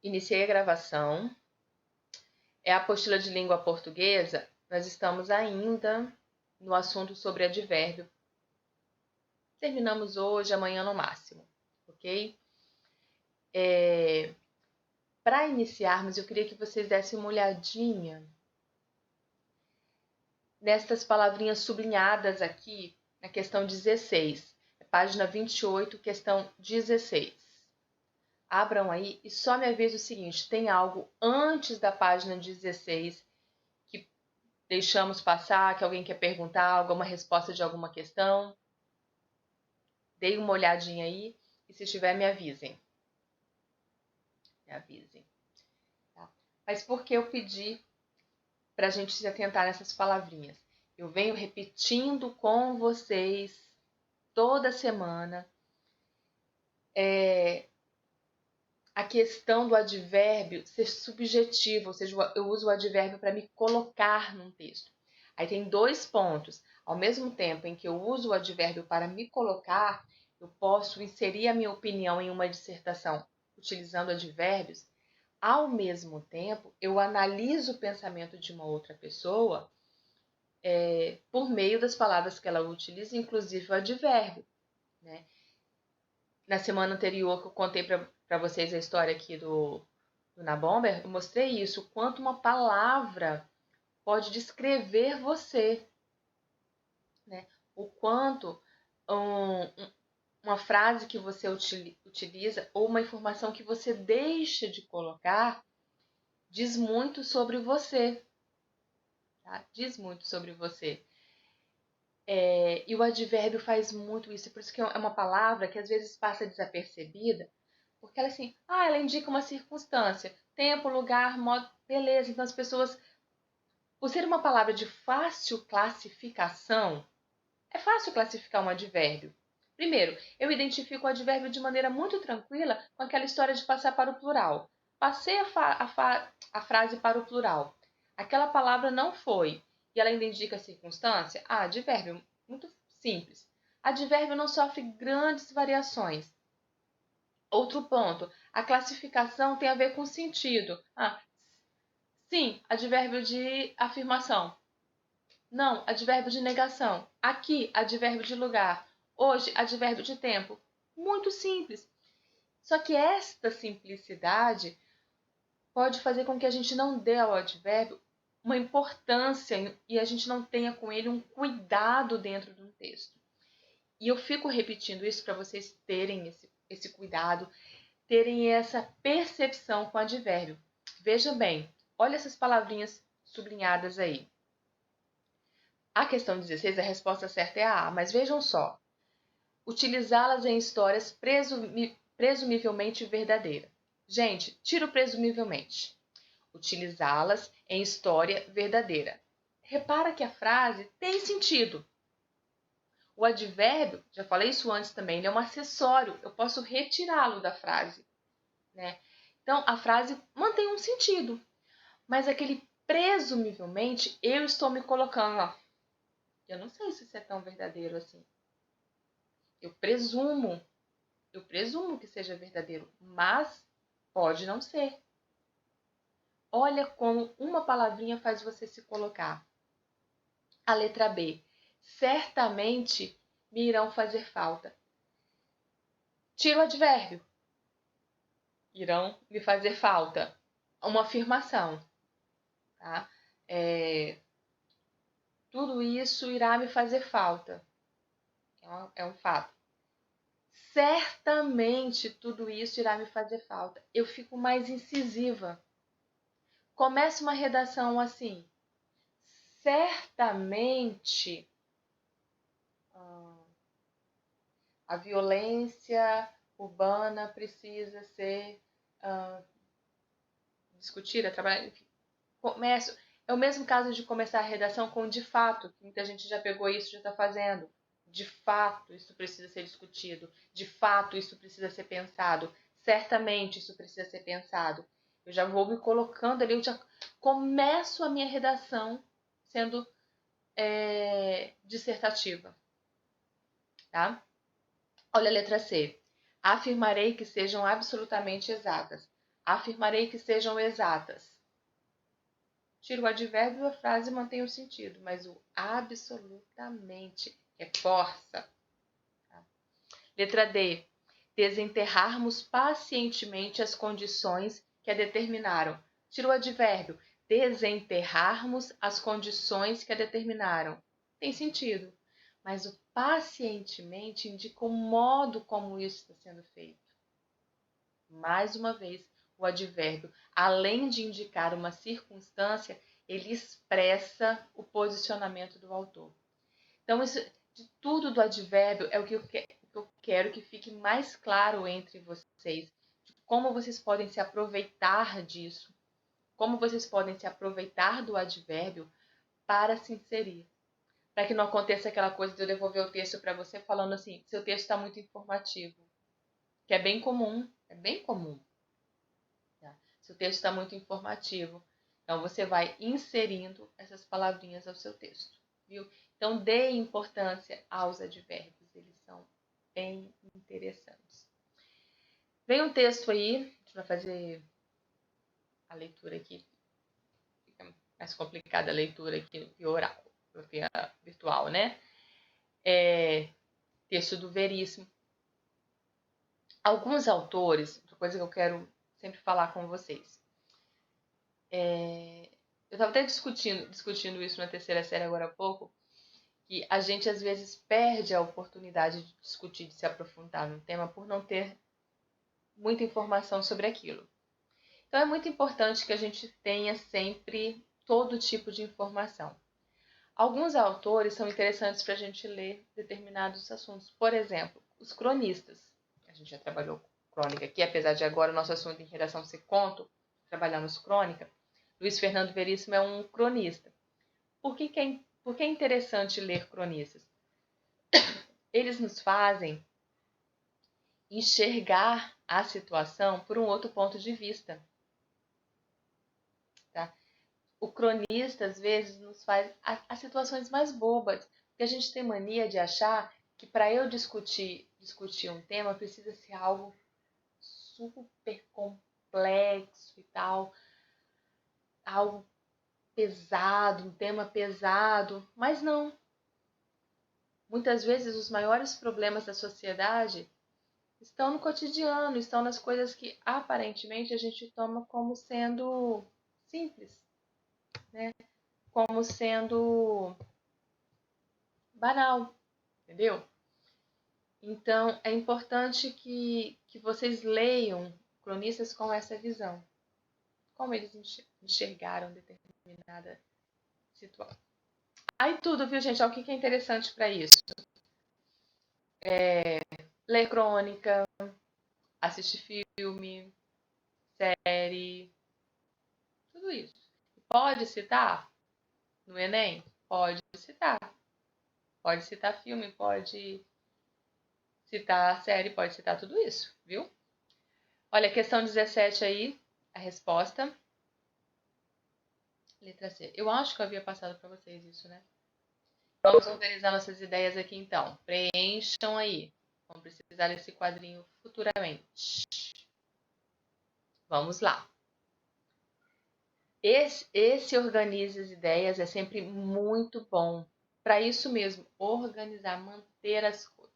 Iniciei a gravação. É a apostila de língua portuguesa. Nós estamos ainda no assunto sobre advérbio. Terminamos hoje, amanhã no máximo, ok? Para iniciarmos, eu queria que vocês dessem uma olhadinha nestas palavrinhas sublinhadas aqui na questão 16. Página 28, questão 16. Abram aí e só me avisa o seguinte: tem algo antes da página 16 que deixamos passar, que alguém quer perguntar, alguma resposta de alguma questão? Deem uma olhadinha aí e se tiver me avisem. Me avisem. Tá? Mas por que eu pedi para a gente se atentar nessas palavrinhas? Eu venho repetindo com vocês toda semana a questão do advérbio ser subjetivo, ou seja, eu uso o advérbio para me colocar num texto. Aí tem dois pontos. Ao mesmo tempo em que eu uso o advérbio para me colocar, eu posso inserir a minha opinião em uma dissertação utilizando advérbios. Ao mesmo tempo, eu analiso o pensamento de uma outra pessoa por meio das palavras que ela utiliza, inclusive o advérbio, né? Na semana anterior que eu contei para vocês a história aqui do Nabomber, eu mostrei isso, o quanto uma palavra pode descrever você, né? O quanto uma frase que você utiliza ou uma informação que você deixa de colocar diz muito sobre você, tá? Diz muito sobre você. E o advérbio faz muito isso, por isso que é uma palavra que às vezes passa desapercebida, porque ela assim, ela indica uma circunstância, tempo, lugar, modo, beleza. Então as pessoas, por ser uma palavra de fácil classificação, é fácil classificar um advérbio. Primeiro, eu identifico o advérbio de maneira muito tranquila com aquela história de passar para o plural. Passei a frase para o plural. Aquela palavra não foi e ela ainda indica a circunstância. Advérbio, muito simples. Advérbio não sofre grandes variações. Outro ponto, a classificação tem a ver com sentido. Sim, advérbio de afirmação. Não, advérbio de negação. Aqui, advérbio de lugar. Hoje, advérbio de tempo. Muito simples. Só que esta simplicidade pode fazer com que a gente não dê ao advérbio uma importância e a gente não tenha com ele um cuidado dentro de um texto. E eu fico repetindo isso para vocês terem esse cuidado, terem essa percepção com o advérbio. Veja bem, olha essas palavrinhas sublinhadas aí. A questão 16, a resposta certa é a A, mas vejam só. Utilizá-las em histórias presumivelmente verdadeiras. Gente, tira o presumivelmente. Utilizá-las em história verdadeira. Repara que a frase tem sentido. O advérbio, já falei isso antes também, ele é um acessório. Eu posso retirá-lo da frase, né? Então, a frase mantém um sentido. Mas aquele presumivelmente, eu estou me colocando, eu não sei se isso é tão verdadeiro assim. Eu presumo que seja verdadeiro, mas pode não ser. Olha como uma palavrinha faz você se colocar. A letra B. Certamente me irão fazer falta. Tira o advérbio. Irão me fazer falta. Uma afirmação. Tá? Tudo isso irá me fazer falta. É um fato. Certamente tudo isso irá me fazer falta. Eu fico mais incisiva. Comece uma redação assim. Certamente a violência urbana precisa ser discutida, trabalhada, enfim. É o mesmo caso de começar a redação com de fato, que muita gente já pegou isso e já está fazendo. De fato, isso precisa ser discutido. De fato, isso precisa ser pensado. Certamente, isso precisa ser pensado. Eu já vou me colocando ali, eu já começo a minha redação sendo dissertativa. Tá? Olha a letra C. Afirmarei que sejam absolutamente exatas. Afirmarei que sejam exatas. Tiro o advérbio, a frase mantém o sentido, mas o absolutamente reforça. Tá? Letra D. Desenterrarmos pacientemente as condições que a determinaram. Tiro o advérbio. Desenterrarmos as condições que a determinaram. Tem sentido. Mas o pacientemente indica o modo como isso está sendo feito. Mais uma vez, o advérbio, além de indicar uma circunstância, ele expressa o posicionamento do autor. Então, isso, de tudo do advérbio é o que eu quero que fique mais claro entre vocês. Como vocês podem se aproveitar disso. Como vocês podem se aproveitar do advérbio para se inserir. Para que não aconteça aquela coisa de eu devolver o texto para você falando assim, seu texto está muito informativo. Que é bem comum, Tá? Seu texto está muito informativo. Então, você vai inserindo essas palavrinhas ao seu texto, viu? Então, dê importância aos advérbios, eles são bem interessantes. Vem um texto aí, a gente vai fazer a leitura aqui. Fica mais complicada a leitura aqui que oral, porque virtual, né? Texto do Veríssimo. Alguns autores, outra coisa que eu quero sempre falar com vocês. Eu estava até discutindo isso na terceira série agora há pouco, que a gente às vezes perde a oportunidade de discutir, de se aprofundar no tema por não ter muita informação sobre aquilo. Então é muito importante que a gente tenha sempre todo tipo de informação. Alguns autores são interessantes para a gente ler determinados assuntos. Por exemplo, os cronistas. A gente já trabalhou com crônica aqui, apesar de agora o nosso assunto em redação ser conto, trabalhamos crônica. Luiz Fernando Veríssimo é um cronista. Por que é interessante ler cronistas? Eles nos fazem enxergar a situação por um outro ponto de vista. Tá? O cronista, às vezes, nos faz as situações mais bobas, porque a gente tem mania de achar que para eu discutir um tema precisa ser algo super complexo e tal, algo pesado, um tema pesado, mas não. Muitas vezes os maiores problemas da sociedade estão no cotidiano, estão nas coisas que aparentemente a gente toma como sendo simples, né? Como sendo banal, entendeu? Então é importante que vocês leiam cronistas com essa visão. Como eles enxergaram determinada situação. Aí tudo, viu, gente? Olha o que é interessante para isso. Ler crônica, assistir filme, série, tudo isso. Pode citar no Enem? Pode citar. Pode citar filme, pode citar série, pode citar tudo isso, viu? Olha, questão 17 aí, a resposta. Letra C. Eu acho que eu havia passado para vocês isso, né? Vamos organizar nossas ideias aqui então. Preencham aí. Vamos precisar desse quadrinho futuramente. Vamos lá. Esse organize as ideias é sempre muito bom. Para isso mesmo, organizar, manter as coisas.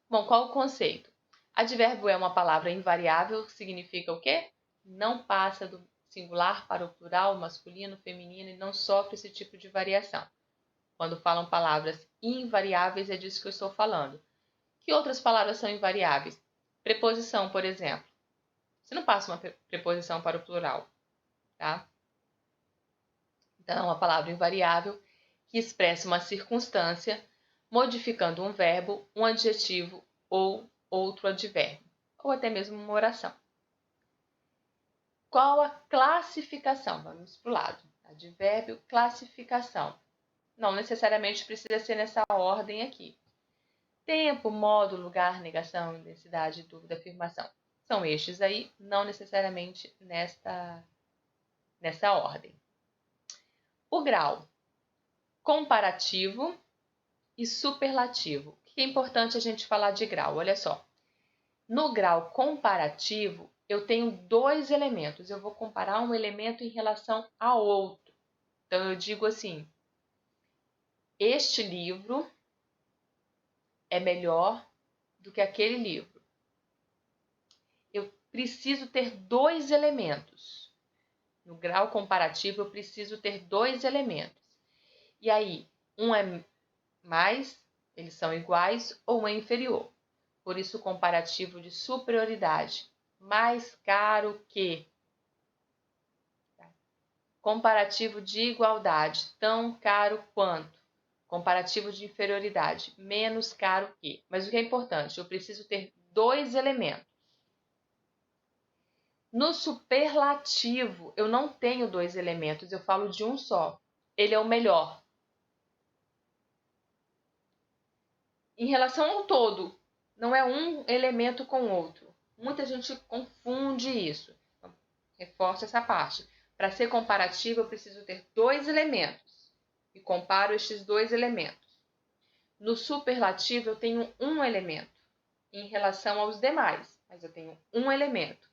Bom, qual o conceito? Advérbio é uma palavra invariável, significa o quê? Não passa do singular para o plural, masculino, feminino e não sofre esse tipo de variação. Quando falam palavras invariáveis, é disso que eu estou falando. Que outras palavras são invariáveis? Preposição, por exemplo. Você não passa uma preposição para o plural, tá? Então, é uma palavra invariável que expressa uma circunstância, modificando um verbo, um adjetivo ou outro advérbio, ou até mesmo uma oração. Qual a classificação? Vamos para o lado. Advérbio, classificação. Não necessariamente precisa ser nessa ordem aqui. Tempo, modo, lugar, negação, intensidade, dúvida, afirmação. São estes aí, não necessariamente nessa ordem. O grau comparativo e superlativo. O que é importante a gente falar de grau? Olha só. No grau comparativo, eu tenho dois elementos. Eu vou comparar um elemento em relação a outro. Então, eu digo assim, este livro é melhor do que aquele livro. Eu preciso ter dois elementos. No grau comparativo, eu preciso ter dois elementos. E aí, um é mais, eles são iguais, ou um é inferior. Por isso, o comparativo de superioridade. Mais caro que. Comparativo de igualdade. Tão caro quanto. Comparativo de inferioridade. Menos caro que. Mas o que é importante? Eu preciso ter dois elementos. No superlativo, eu não tenho dois elementos, eu falo de um só. Ele é o melhor. Em relação ao todo, não é um elemento com outro. Muita gente confunde isso. Então, reforço essa parte. Para ser comparativo, eu preciso ter dois elementos. E comparo estes dois elementos. No superlativo, eu tenho um elemento em relação aos demais, mas eu tenho um elemento.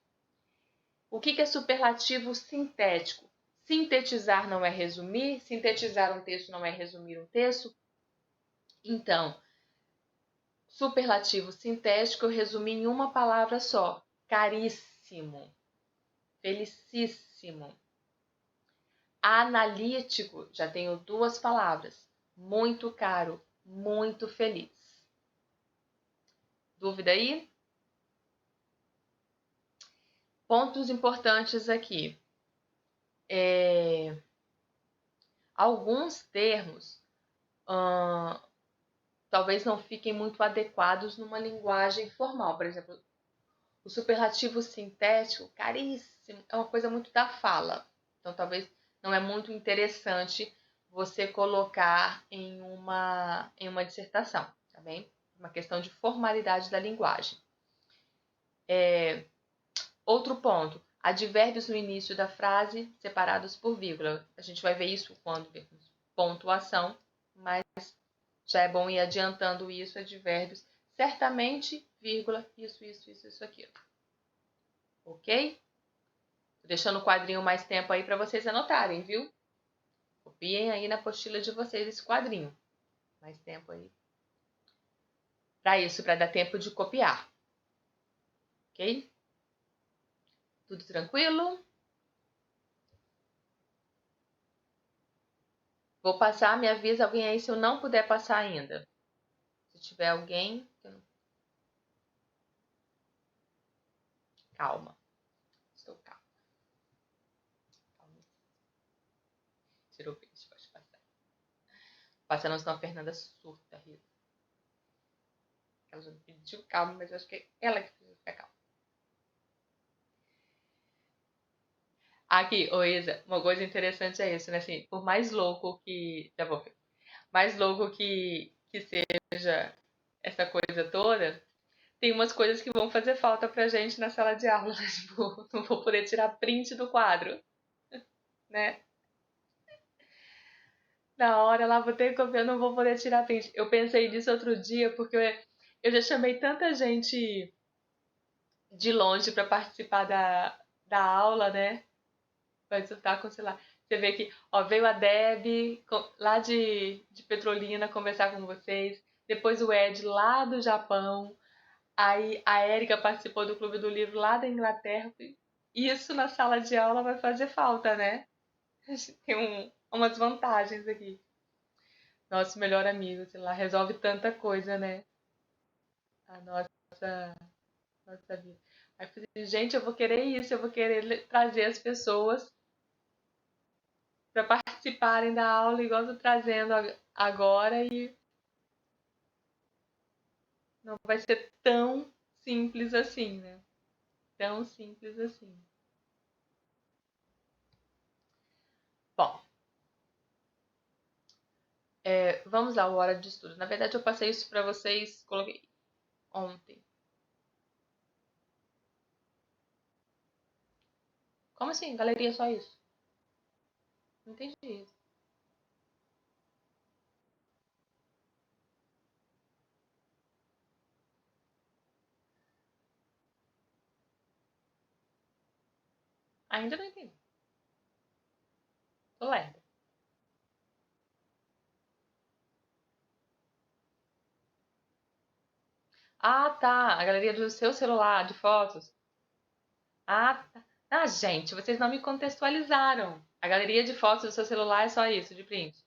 O que é superlativo sintético? Sintetizar não é resumir, sintetizar um texto não é resumir um texto. Então, superlativo sintético eu resumi em uma palavra só: caríssimo, felicíssimo. Analítico, já tenho duas palavras: muito caro, muito feliz. Dúvida aí? Pontos importantes aqui. Alguns termos talvez não fiquem muito adequados numa linguagem formal. Por exemplo, o superlativo sintético, caríssimo, é uma coisa muito da fala. Então, talvez não é muito interessante você colocar em uma dissertação, tá bem? Uma questão de formalidade da linguagem. Outro ponto, advérbios no início da frase separados por vírgula. A gente vai ver isso quando vermos pontuação, mas já é bom ir adiantando isso, advérbios. Certamente, vírgula, isso aqui. Ok? Tô deixando o quadrinho mais tempo aí para vocês anotarem, viu? Copiem aí na apostila de vocês esse quadrinho. Mais tempo aí. Para isso, para dar tempo de copiar. Ok? Tudo tranquilo? Vou passar, me avisa alguém aí se eu não puder passar ainda. Se tiver alguém, calma. Estou calma. Tirou o peixe, pode passar. Passando, senão a Fernanda surta, Rita. Ela já me pediu calma, mas eu acho que é ela que precisa ficar calma. Aqui, ô Isa, uma coisa interessante é isso, né? Assim, por mais louco que. Já vou. Mais louco que seja essa coisa toda, tem umas coisas que vão fazer falta pra gente na sala de aula. Tipo, não vou poder tirar print do quadro, né? Na hora lá, vou ter que copiar, não vou poder tirar print. Eu pensei nisso outro dia, porque eu já chamei tanta gente de longe pra participar da aula, né? Vai estar com, sei lá. Você vê que, ó, veio a Deb lá de Petrolina conversar com vocês. Depois o Ed lá do Japão. Aí a Érica participou do Clube do Livro lá da Inglaterra. Isso na sala de aula vai fazer falta, né? Tem umas vantagens aqui. Nosso melhor amigo, sei lá, resolve tanta coisa, né? A nossa vida. Aí eu falei, gente, eu vou querer isso, eu vou querer trazer as pessoas para participarem da aula, igual eu tô trazendo agora, e não vai ser tão simples assim, né? Tão simples assim. Bom, vamos lá, hora de estudo. Na verdade, eu passei isso para vocês, coloquei ontem. Como assim? Galeria só isso? Não entendi isso. Ainda não entendi. Tô lerda. Ah, tá. A galeria do seu celular de fotos. Ah, tá. Ah, gente, vocês não me contextualizaram. A galeria de fotos do seu celular é só isso, de print.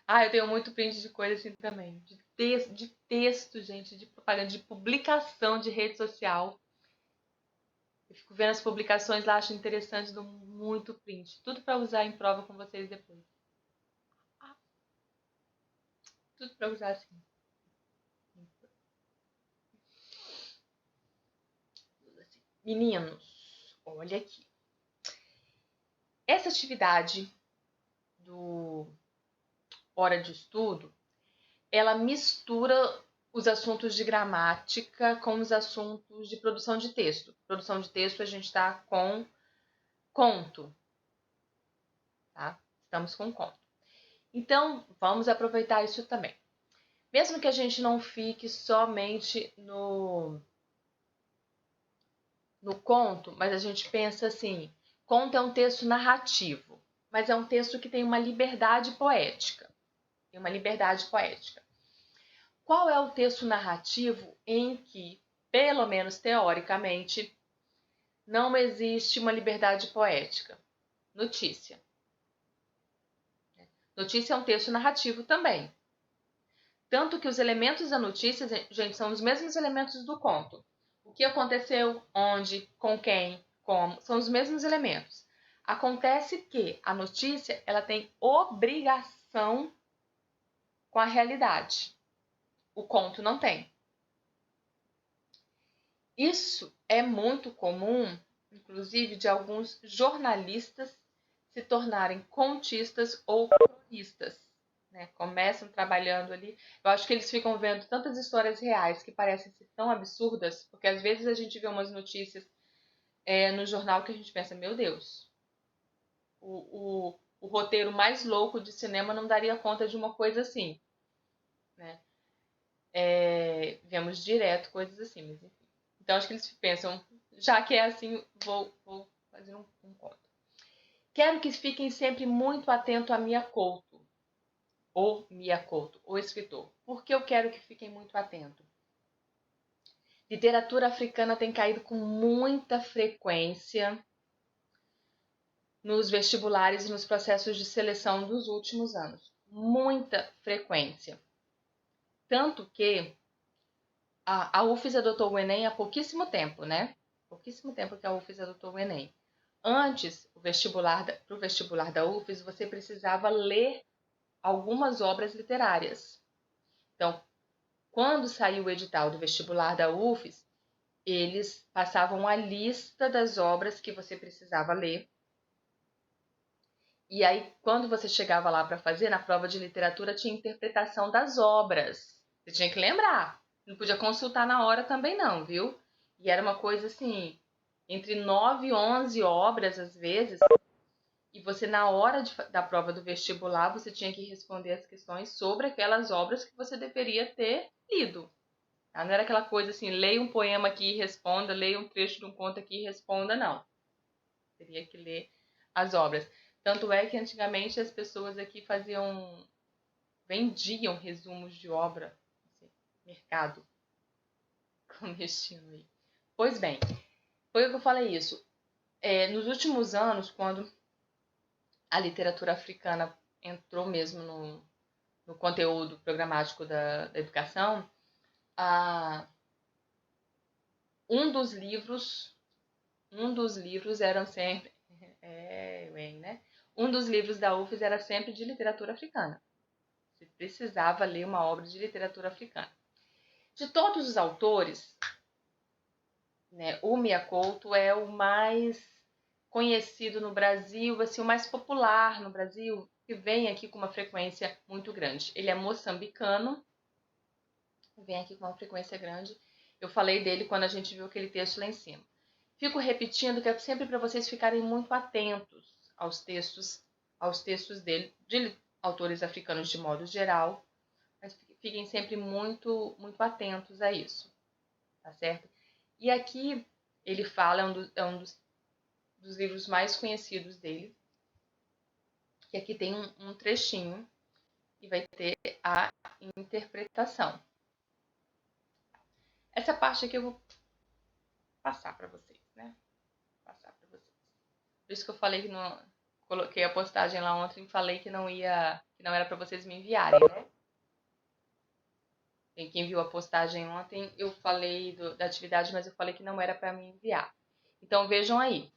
Ah, eu tenho muito print de coisa assim também. De texto, gente, de propaganda, de publicação de rede social. Eu fico vendo as publicações lá, acho interessante, dou muito print. Tudo para usar em prova com vocês depois. Ah, tudo para usar assim. Meninos, olha aqui. Essa atividade do Hora de Estudo, ela mistura os assuntos de gramática com os assuntos de produção de texto. Produção de texto a gente está com conto, tá? Estamos com conto. Então, vamos aproveitar isso também. Mesmo que a gente não fique somente no conto, mas a gente pensa assim, conto é um texto narrativo, mas é um texto que tem uma liberdade poética. Tem uma liberdade poética. Qual é o texto narrativo em que, pelo menos teoricamente, não existe uma liberdade poética? Notícia. Notícia é um texto narrativo também. Tanto que os elementos da notícia, gente, são os mesmos elementos do conto. O que aconteceu, onde, com quem, como, são os mesmos elementos. Acontece que a notícia, ela tem obrigação com a realidade. O conto não tem. Isso é muito comum, inclusive, de alguns jornalistas se tornarem contistas ou cronistas, né? Começam trabalhando ali. Eu acho que eles ficam vendo tantas histórias reais que parecem ser tão absurdas, porque às vezes a gente vê umas notícias no jornal que a gente pensa, meu Deus, o roteiro mais louco de cinema não daria conta de uma coisa assim, né? Vemos direto coisas assim, mas enfim. Então acho que eles pensam, já que é assim, vou fazer um conto. Quero que fiquem sempre muito atentos a Mia Couto, o escritor. Por que eu quero que fiquem muito atentos? Literatura africana tem caído com muita frequência nos vestibulares e nos processos de seleção dos últimos anos. Muita frequência. Tanto que a UFES adotou o Enem há pouquíssimo tempo, né? Pouquíssimo tempo que a UFES adotou o Enem. Antes, para o vestibular da UFES, você precisava ler algumas obras literárias. Então, quando saiu o edital do vestibular da UFES, eles passavam a lista das obras que você precisava ler. E aí, quando você chegava lá para fazer, na prova de literatura, tinha interpretação das obras. Você tinha que lembrar. Não podia consultar na hora também não, viu? E era uma coisa assim, entre 9 e 11 obras, às vezes. E você, na hora da prova do vestibular, você tinha que responder as questões sobre aquelas obras que você deveria ter lido. Tá? Não era aquela coisa assim, leia um poema aqui e responda, leia um trecho de um conto aqui e responda, não. Teria que ler as obras. Tanto é que antigamente as pessoas aqui vendiam resumos de obra, assim, mercado clandestino aí. Pois bem, foi o que eu falei isso. Nos últimos anos, quando a literatura africana entrou mesmo no conteúdo programático da educação, um dos livros eram sempre né? Um dos livros da UFES era sempre de literatura africana. Você precisava ler uma obra de literatura africana. De todos os autores, né, o Mia Couto é o mais conhecido no Brasil, assim, o mais popular no Brasil, que vem aqui com uma frequência muito grande. Ele é moçambicano, vem aqui com uma frequência grande. Eu falei dele quando a gente viu aquele texto lá em cima. Fico repetindo que é sempre para vocês ficarem muito atentos aos textos dele, de autores africanos de modo geral, mas fiquem sempre muito, muito atentos a isso, tá certo? E aqui ele fala, é um dos livros mais conhecidos dele, que aqui tem um trechinho e vai ter a interpretação. Essa parte aqui eu vou passar para vocês, né? Passar para vocês. Por isso que eu falei que não coloquei a postagem lá ontem e falei que não era para vocês me enviarem, né? Quem viu a postagem ontem, eu falei da atividade, mas eu falei que não era para me enviar. Então vejam aí.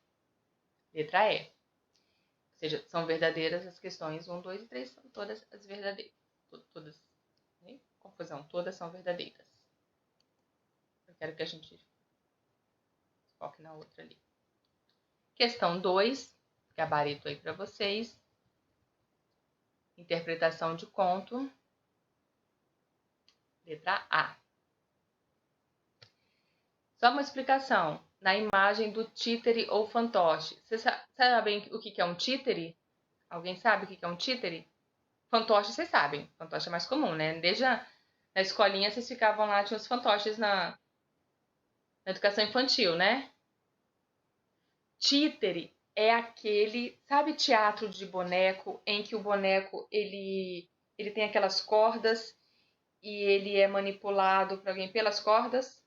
Letra E. Ou seja, são verdadeiras as questões 1, 2 e 3, são todas as verdadeiras. Todas, né? Confusão, todas são verdadeiras. Eu quero que a gente foque na outra ali. Questão 2, gabarito aí para vocês. Interpretação de conto. Letra A. Só uma explicação. Na imagem do títere ou fantoche. Vocês sabem o que é um títere? Alguém sabe o que é um títere? Fantoche, vocês sabem. Fantoche é mais comum, né? Desde na escolinha, vocês ficavam lá, tinha os fantoches na educação infantil, né? Títere é aquele, sabe, teatro de boneco, em que o boneco, ele tem aquelas cordas e ele é manipulado por alguém pelas cordas?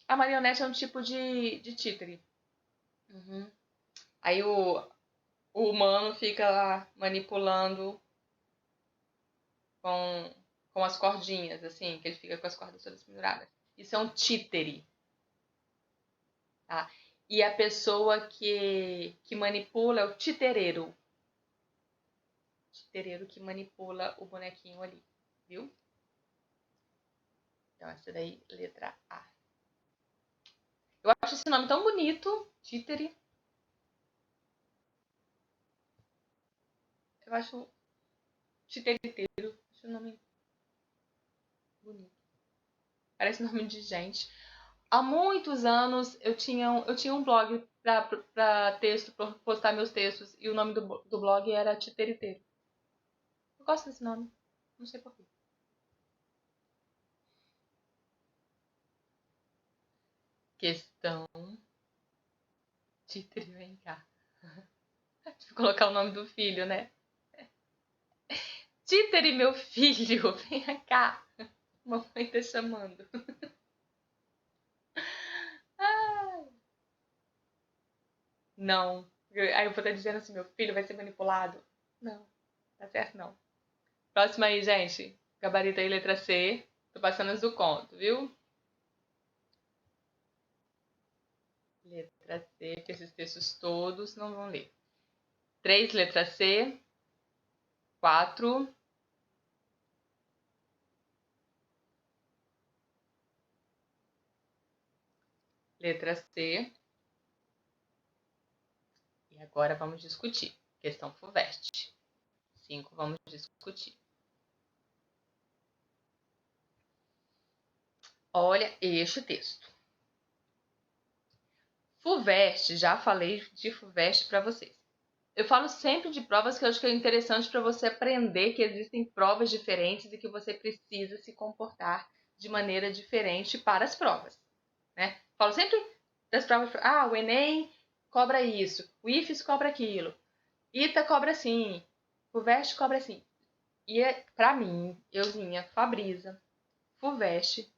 A marionete é um tipo de títere. Uhum. Aí o humano fica lá manipulando com as cordinhas, assim, que ele fica com as cordas todas penduradas. Isso é um títere. Tá? E a pessoa que manipula é o titereiro. Titereiro que manipula o bonequinho ali, viu? Então, essa daí, letra A. Eu acho esse nome tão bonito, títere. Eu acho titeriteiro, acho o nome bonito. Parece nome de gente. Há muitos anos eu tinha um blog para texto, pra postar meus textos, e o nome do blog era Titeriteiro. Eu gosto desse nome, não sei porquê. Questão Títere, vem cá. Deixa eu colocar o nome do filho, né? Títere, meu filho, venha cá. Mamãe tá chamando. Não. Aí eu vou estar dizendo assim, meu filho vai ser manipulado. Não, tá certo não. Próxima aí, gente. Gabarito aí, letra C. Tô passando as do conto, viu? Letra C, que esses textos todos não vão ler. 3, letra C. 4. Letra C. E agora vamos discutir. Questão FUVEST. 5, vamos discutir. Olha este texto. FUVEST, já falei de FUVEST para vocês. Eu falo sempre de provas que eu acho que é interessante para você aprender que existem provas diferentes e que você precisa se comportar de maneira diferente para as provas, né? Falo sempre das provas, o Enem cobra isso, o IFES cobra aquilo, ITA cobra assim, FUVEST cobra assim. E para mim, euzinha, Fabrisa, FUVEST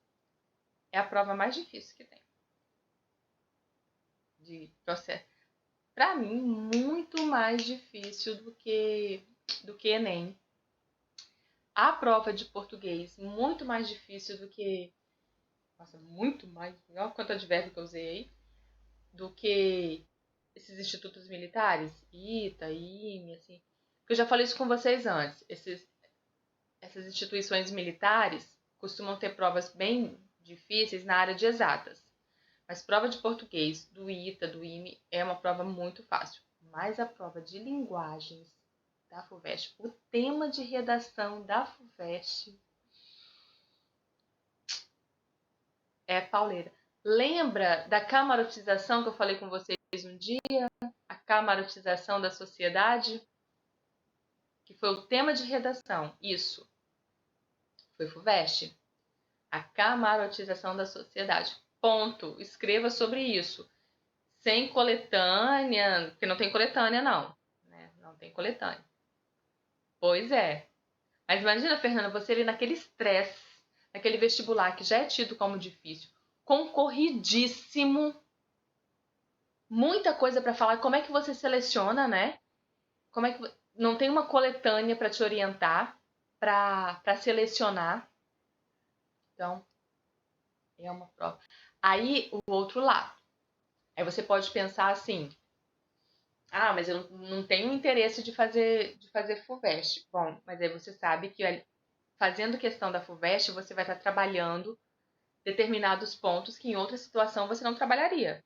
é a prova mais difícil que tem de processo. Para mim, muito mais difícil do que Enem. A prova de português, muito mais difícil do que... Nossa, muito mais... Olha quanto advérbio que eu usei aí. Do que esses institutos militares. ITA, IME, assim. Porque eu já falei isso com vocês antes. Essas instituições militares costumam ter provas bem difíceis na área de exatas. Mas prova de português do ITA, do IME, é uma prova muito fácil. Mas a prova de linguagens da FUVEST, o tema de redação da FUVEST é pauleira. Lembra da camarotização que eu falei com vocês um dia? A camarotização da sociedade? Que foi o tema de redação. Isso. Foi FUVEST. A camarotização da sociedade. Ponto. Escreva sobre isso. Sem coletânea, porque não tem coletânea, não. Né? Não tem coletânea. Pois é. Mas imagina, Fernanda, você ali naquele estresse, naquele vestibular que já é tido como difícil, concorridíssimo, muita coisa para falar. Como é que você seleciona, né? Como é que não tem uma coletânea para te orientar, para selecionar? Então, é uma prova. Aí, o outro lado. Aí você pode pensar assim: ah, mas eu não tenho interesse de fazer FUVEST. Bom, mas aí você sabe que fazendo questão da FUVEST, você vai estar trabalhando determinados pontos que em outra situação você não trabalharia.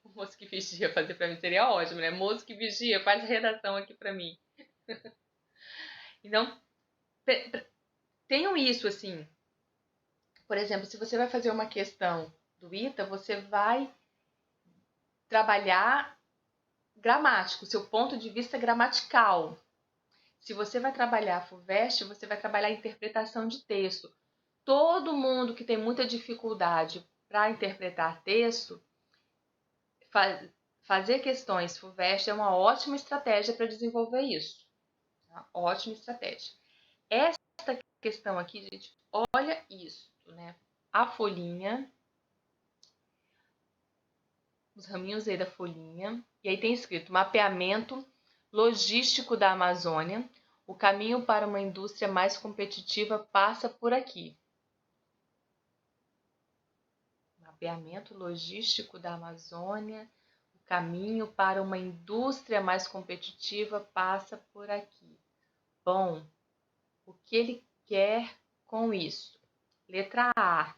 O moço que vigia fazer pra mim seria ótimo, né? Moço que vigia, faz a redação aqui pra mim. Então, tenham isso assim. Por exemplo, se você vai fazer uma questão do ITA, você vai trabalhar gramático, seu ponto de vista gramatical. Se você vai trabalhar FUVEST, você vai trabalhar interpretação de texto. Todo mundo que tem muita dificuldade para interpretar texto, fazer questões FUVEST é uma ótima estratégia para desenvolver isso. Tá? Ótima estratégia. Esta questão aqui, gente, olha isso, né? A folhinha, os raminhos aí da folhinha, e aí tem escrito mapeamento logístico da Amazônia. O caminho para uma indústria mais competitiva passa por aqui. Mapeamento logístico da Amazônia. O caminho para uma indústria mais competitiva passa por aqui. Bom, o que ele quer com isso? Letra A.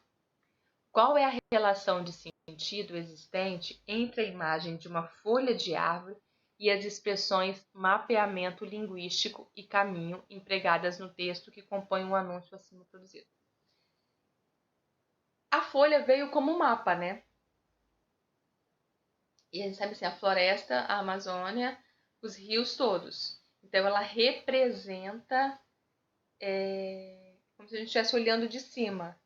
Qual é a relação de sentido existente entre a imagem de uma folha de árvore e as expressões mapeamento linguístico e caminho empregadas no texto que compõe o anúncio acima produzido? A folha veio como mapa, né? E a gente sabe assim, a floresta, a Amazônia, os rios todos. Então ela representa como se a gente estivesse olhando de cima.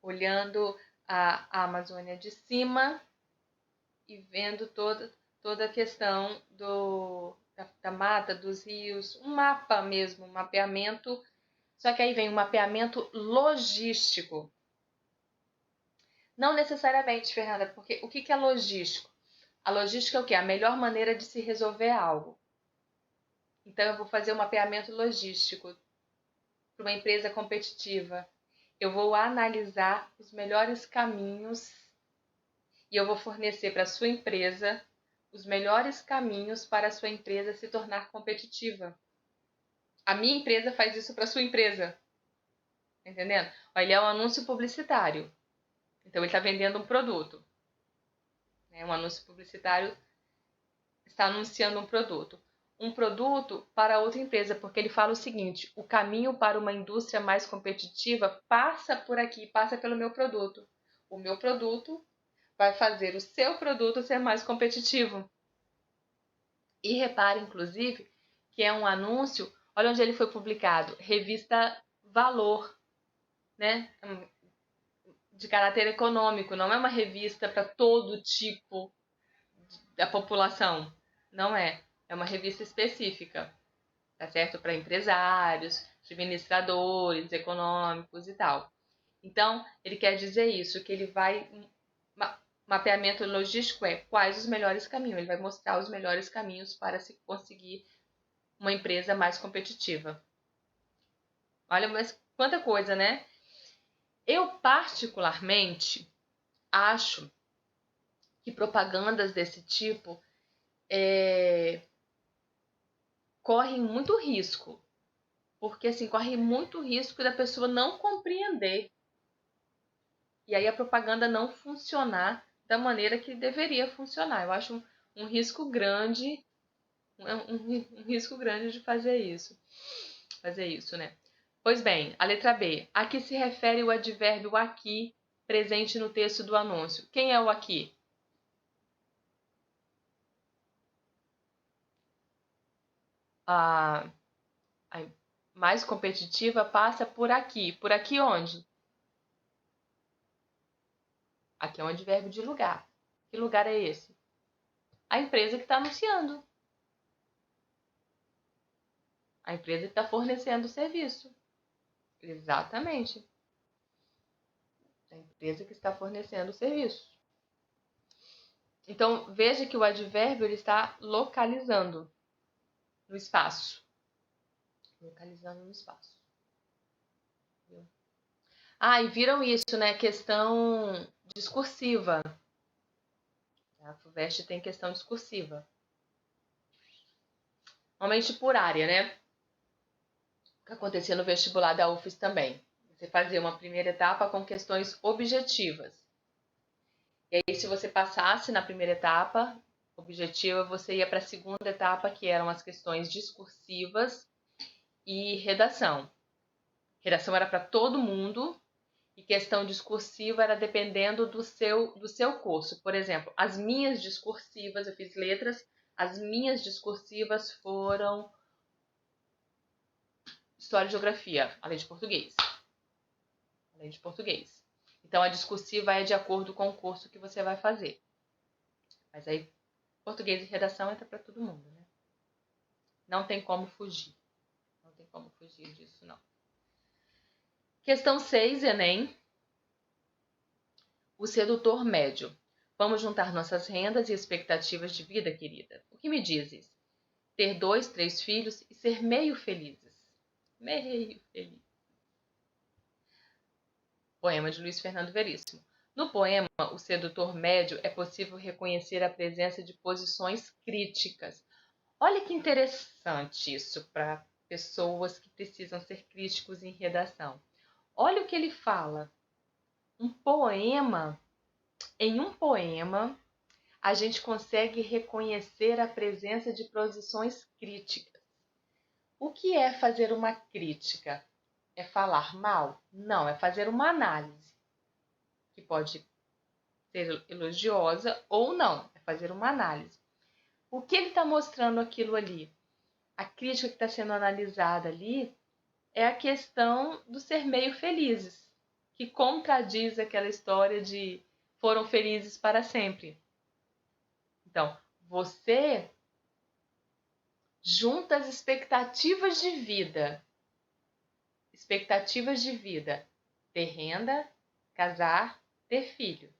Olhando a Amazônia de cima e vendo toda a questão da mata, dos rios, um mapa mesmo, um mapeamento. Só que aí vem o mapeamento logístico. Não necessariamente, Fernanda, porque o que é logístico? A logística é o quê? A melhor maneira de se resolver algo. Então, eu vou fazer um mapeamento logístico para uma empresa competitiva. Eu vou analisar os melhores caminhos e eu vou fornecer para a sua empresa os melhores caminhos para a sua empresa se tornar competitiva. A minha empresa faz isso para a sua empresa. Entendendo? Ele é um anúncio publicitário. Então, ele está vendendo um produto. Um anúncio publicitário está anunciando um produto. Um produto para outra empresa, porque ele fala o seguinte: o caminho para uma indústria mais competitiva passa por aqui, passa pelo meu produto. O meu produto vai fazer o seu produto ser mais competitivo. E repare, inclusive, que é um anúncio, olha onde ele foi publicado, revista Valor, né? De caráter econômico, não é uma revista para todo tipo da população, não é. É uma revista específica, tá certo? Para empresários, administradores econômicos e tal. Então, ele quer dizer isso, que ele vai... Mapeamento logístico é quais os melhores caminhos. Ele vai mostrar os melhores caminhos para se conseguir uma empresa mais competitiva. Olha, mas quanta coisa, né? Eu, particularmente, acho que propagandas desse tipo correm muito risco. Porque, assim, corre muito risco da pessoa não compreender. E aí a propaganda não funcionar da maneira que deveria funcionar. Eu acho um risco grande, um risco grande de fazer isso. Fazer isso, né? Pois bem, a letra B. A que se refere o advérbio aqui presente no texto do anúncio? Quem é o aqui? a mais competitiva passa por aqui. Por aqui onde? Aqui é um advérbio de lugar. Que lugar é esse? A empresa que está anunciando. A empresa que está fornecendo o serviço. Exatamente. A empresa que está fornecendo o serviço. Então, veja que o advérbio ele está localizando no espaço. Localizando no espaço. E viram isso, né? Questão discursiva. A FUVEST tem questão discursiva. Normalmente por área, né? O que acontecia no vestibular da UFES também. Você fazia uma primeira etapa com questões objetivas. E aí, se você passasse na primeira etapa objetiva, você ia para a segunda etapa, que eram as questões discursivas e redação. Redação era para todo mundo e questão discursiva era dependendo do seu curso. Por exemplo, as minhas discursivas, eu fiz letras, as minhas discursivas foram História e Geografia, além de português. Então, a discursiva é de acordo com o curso que você vai fazer. Mas aí, português e redação entra para todo mundo, né? Não tem como fugir. Não tem como fugir disso, não. Questão 6, Enem. O sedutor médio. Vamos juntar nossas rendas e expectativas de vida, querida. O que me dizes? Ter 2, 3 filhos e ser meio felizes. Meio feliz. Poema de Luiz Fernando Veríssimo. No poema O Sedutor Médio é possível reconhecer a presença de posições críticas. Olha que interessante isso para pessoas que precisam ser críticos em redação. Olha o que ele fala. Em um poema, a gente consegue reconhecer a presença de posições críticas. O que é fazer uma crítica? É falar mal? Não, é fazer uma análise, que pode ser elogiosa ou não, é fazer uma análise. O que ele está mostrando aquilo ali? A crítica que está sendo analisada ali é a questão do ser meio felizes, que contradiz aquela história de foram felizes para sempre. Então, você junta as expectativas de vida. Expectativas de vida. Ter renda, casar, ter filho.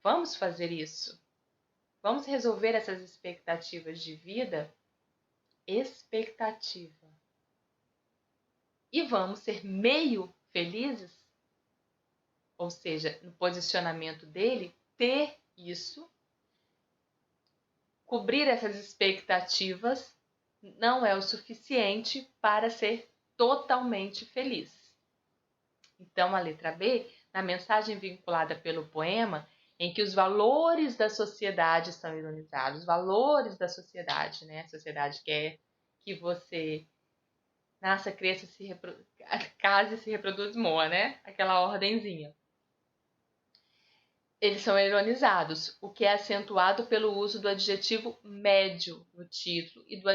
Vamos fazer isso. Vamos resolver essas expectativas de vida. Expectativa. E vamos ser meio felizes? Ou seja, no posicionamento dele, ter isso, cobrir essas expectativas não é o suficiente para ser totalmente feliz. Então, a letra B, na mensagem vinculada pelo poema, em que os valores da sociedade estão ironizados, os valores da sociedade, né? A sociedade quer que você nasça, cresça, case, se reproduz, morra, né? Aquela ordenzinha. Eles são ironizados, o que é acentuado pelo uso do adjetivo médio no título e do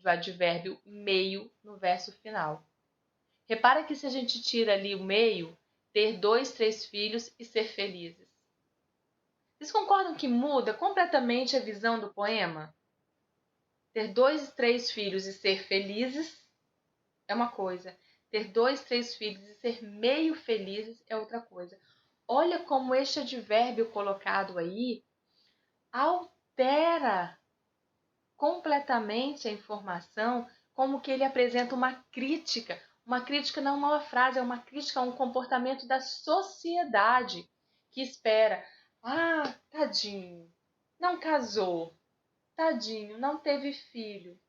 advérbio meio no verso final. Repara que se a gente tira ali o meio, ter 2, 3 filhos e ser felizes. Vocês concordam que muda completamente a visão do poema? Ter 2, 3 filhos e ser felizes é uma coisa. Ter 2, 3 filhos e ser meio felizes é outra coisa. Olha como este advérbio colocado aí altera completamente a informação, como que ele apresenta uma crítica. Uma crítica não é uma frase, é uma crítica a um comportamento da sociedade que espera. Tadinho, não casou. Tadinho, não teve filho.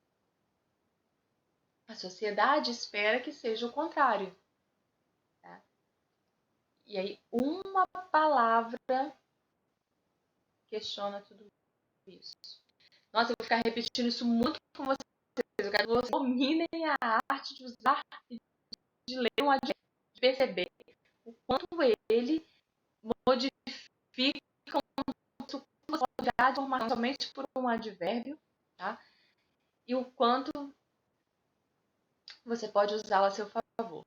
A sociedade espera que seja o contrário. Tá? E aí, uma palavra questiona tudo isso. Nossa, eu vou ficar repetindo isso muito com vocês. Eu quero que vocês dominem a arte de usar e de ler um advérbio, de perceber o quanto ele modifica a informação somente por um advérbio, tá? e o quanto você pode usá-lo a seu favor.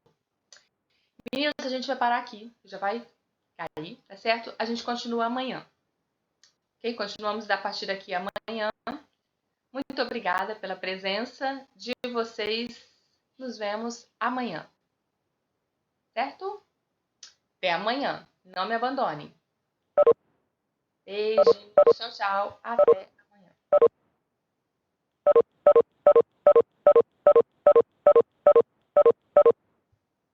Meninos, a gente vai parar aqui, já vai cair, tá certo? A gente continua amanhã. Ok? Continuamos a partir daqui amanhã. Muito obrigada pela presença de vocês. Nos vemos amanhã. Certo? Até amanhã. Não me abandonem. Beijo. Tchau, tchau. Até.